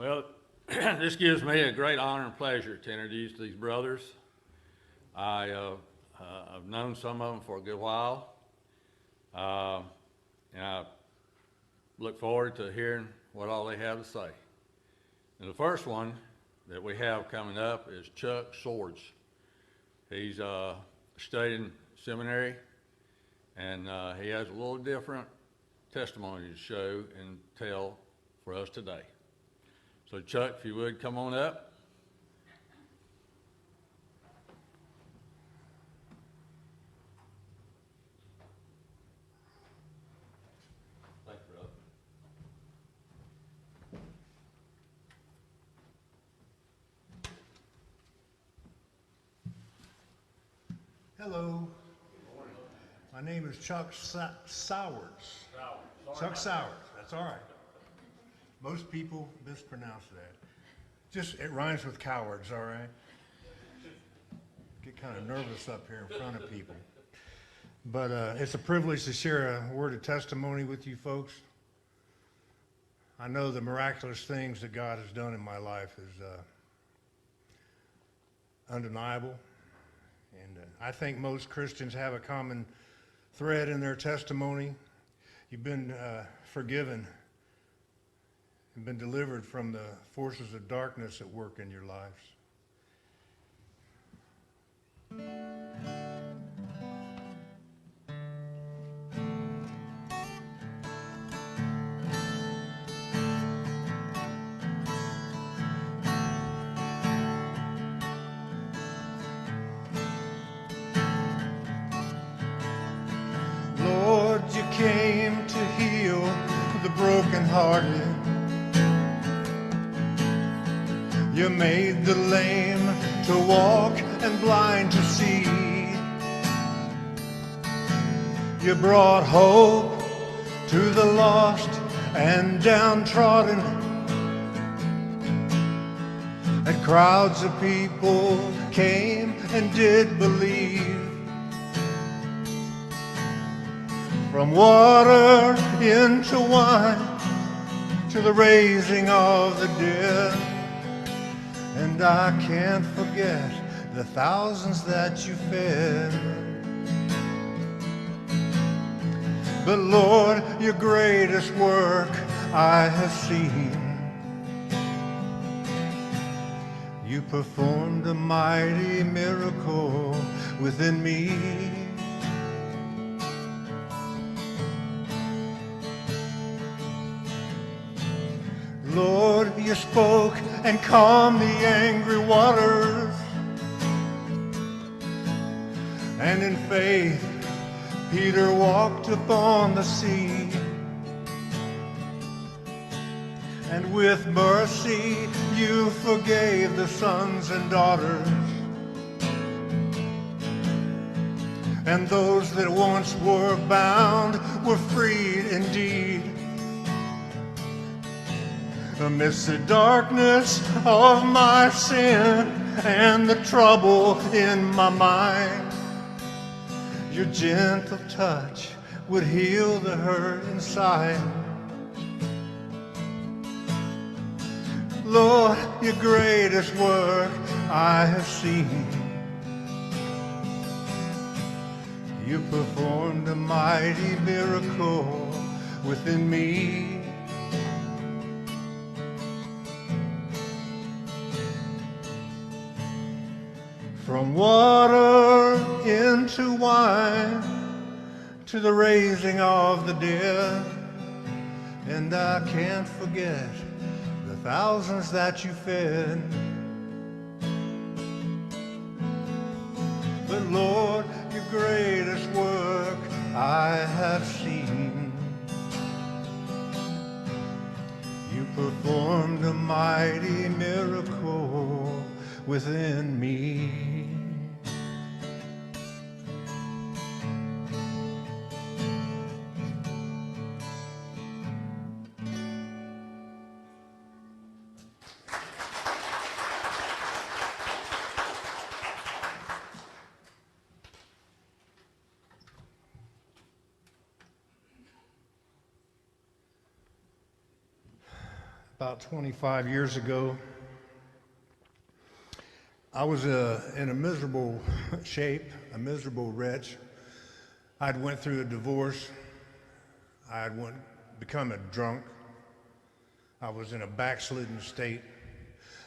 Well, this gives me a great honor and pleasure to introduce these brothers. I've known some of them for a good while, and I look forward to hearing what all they have to say. And the first one that we have coming up is Chuck Swords. He's studying seminary, and he has a little different testimony to show and tell for us today. So Chuck, if you would, come on up. Thanks, brother. Hello. My name is Chuck Sowers. Chuck Sowers, that's all right. Most people mispronounce that. Just, it rhymes with cowards, all right? Get kind of nervous up here in front of people. But it's a privilege to share a word of testimony with you folks. I know the miraculous things that God has done in my life is undeniable. And I think most Christians have a common thread in their testimony. You've been forgiven and been delivered from the forces of darkness at work in your lives. Lord, you came to heal the brokenhearted. You made the lame to walk and blind to see. You brought hope to the lost and downtrodden. And crowds of people came and did believe. From water into wine to the raising of the dead. And I can't forget the thousands that you fed. But Lord, your greatest work I have seen. You performed a mighty miracle within me. Lord, you spoke and calmed the angry waters. And in faith, Peter walked upon the sea. And with mercy, you forgave the sons and daughters. And those that once were bound were freed indeed. Amidst the darkness of my sin and the trouble in my mind, your gentle touch would heal the hurt inside. Lord, your greatest work I have seen. You performed a mighty miracle within me. From water into wine to the raising of the dead. And I can't forget the thousands that you fed. But Lord, your greatest work I have seen. You performed a mighty miracle within me. about 25 years ago. I was in a miserable shape, a miserable wretch. I'd went through a divorce. I'd become a drunk. I was in a backslidden state.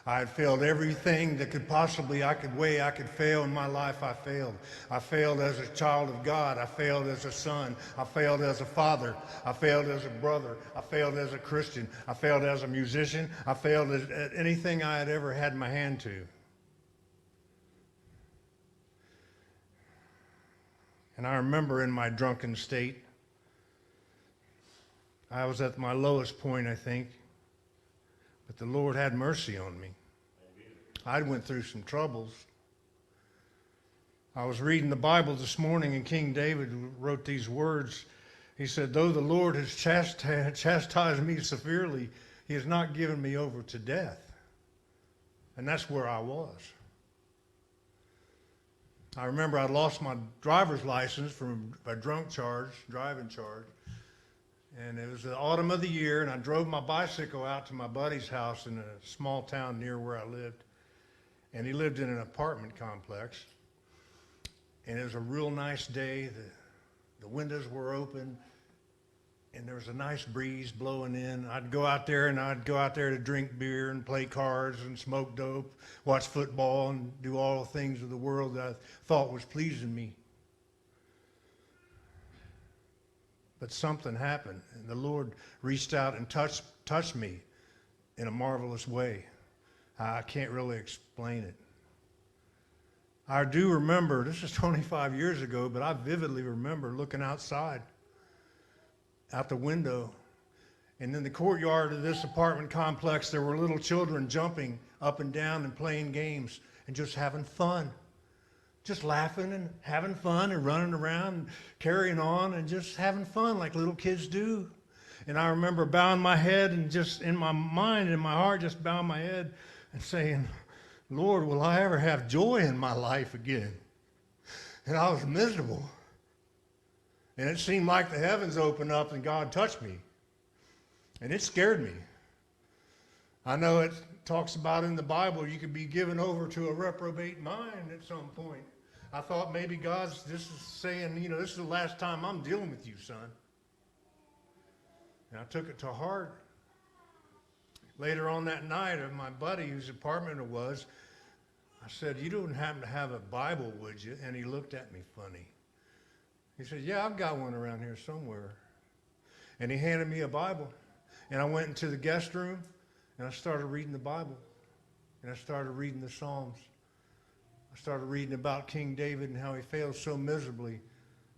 I had failed everything that could possibly I could fail in my life. I failed. I failed as a child of God. I failed as a son. I failed as a father. I failed as a brother. I failed as a Christian. I failed as a musician. I failed at anything I had ever had my hand to. And I remember in my drunken state, I was at my lowest point, I think. But the Lord had mercy on me. I went through some troubles. I was reading the Bible this morning, and King David wrote these words. He said, though the Lord has chastised me severely, he has not given me over to death. And that's where I was. I remember I lost my driver's license from a driving charge. And it was the autumn of the year, and I drove my bicycle out to my buddy's house in a small town near where I lived. And he lived in an apartment complex. And it was a real nice day. The windows were open, and there was a nice breeze blowing in. I'd go out there to drink beer and play cards and smoke dope, watch football, and do all the things of the world that I thought was pleasing me. But something happened, and the Lord reached out and touched me in a marvelous way. I can't really explain it. I do remember, this is 25 years ago, but I vividly remember looking outside, out the window, and in the courtyard of this apartment complex, there were little children jumping up and down and playing games and just having fun. Just laughing and having fun and running around and carrying on and just having fun like little kids do. And I remember bowing my head and just in my mind and in my heart just bowing my head and saying, Lord, will I ever have joy in my life again? And I was miserable. And it seemed like the heavens opened up and God touched me. And it scared me. I know it talks about in the Bible you could be given over to a reprobate mind at some point. I thought maybe God's this is saying, this is the last time I'm dealing with you, son. And I took it to heart. Later on that night, of my buddy whose apartment it was, I said, you don't happen to have a Bible, would you? And he looked at me funny. He said, yeah, I've got one around here somewhere. And he handed me a Bible. And I went into the guest room, and I started reading the Bible. And I started reading the Psalms. I started reading about King David and how he failed so miserably,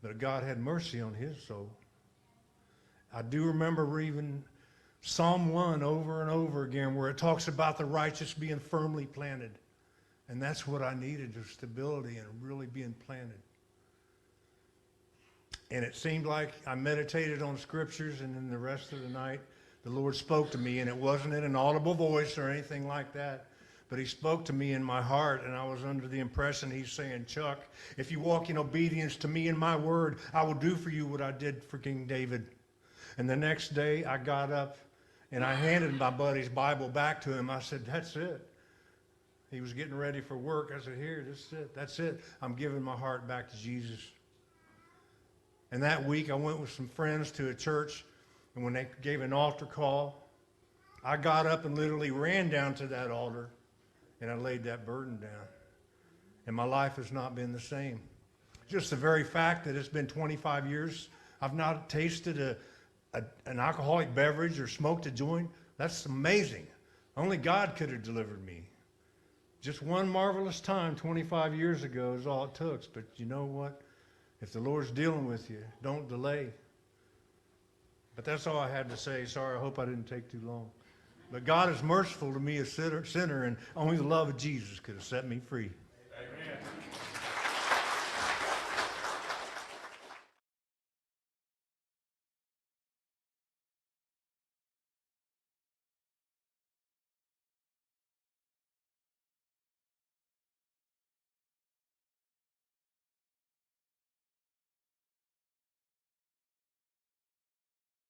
but God had mercy on his soul. I do remember reading Psalm 1 over and over again, where it talks about the righteous being firmly planted. And that's what I needed, was stability and really being planted. And it seemed like I meditated on scriptures, and then the rest of the night, the Lord spoke to me, and it wasn't in an audible voice or anything like that. But he spoke to me in my heart, and I was under the impression he's saying, Chuck, if you walk in obedience to me and my word, I will do for you what I did for King David. And the next day I got up and I handed my buddy's Bible back to him. I said, that's it. He was getting ready for work. I said, here, this is it. That's it. I'm giving my heart back to Jesus. And that week I went with some friends to a church, and when they gave an altar call, I got up and literally ran down to that altar. And I laid that burden down. And my life has not been the same. Just the very fact that it's been 25 years, I've not tasted an alcoholic beverage or smoked a joint, that's amazing. Only God could have delivered me. Just one marvelous time 25 years ago is all it took. But you know what? If the Lord's dealing with you, don't delay. But that's all I had to say. Sorry, I hope I didn't take too long. But God is merciful to me, a sinner, and only the love of Jesus could have set me free.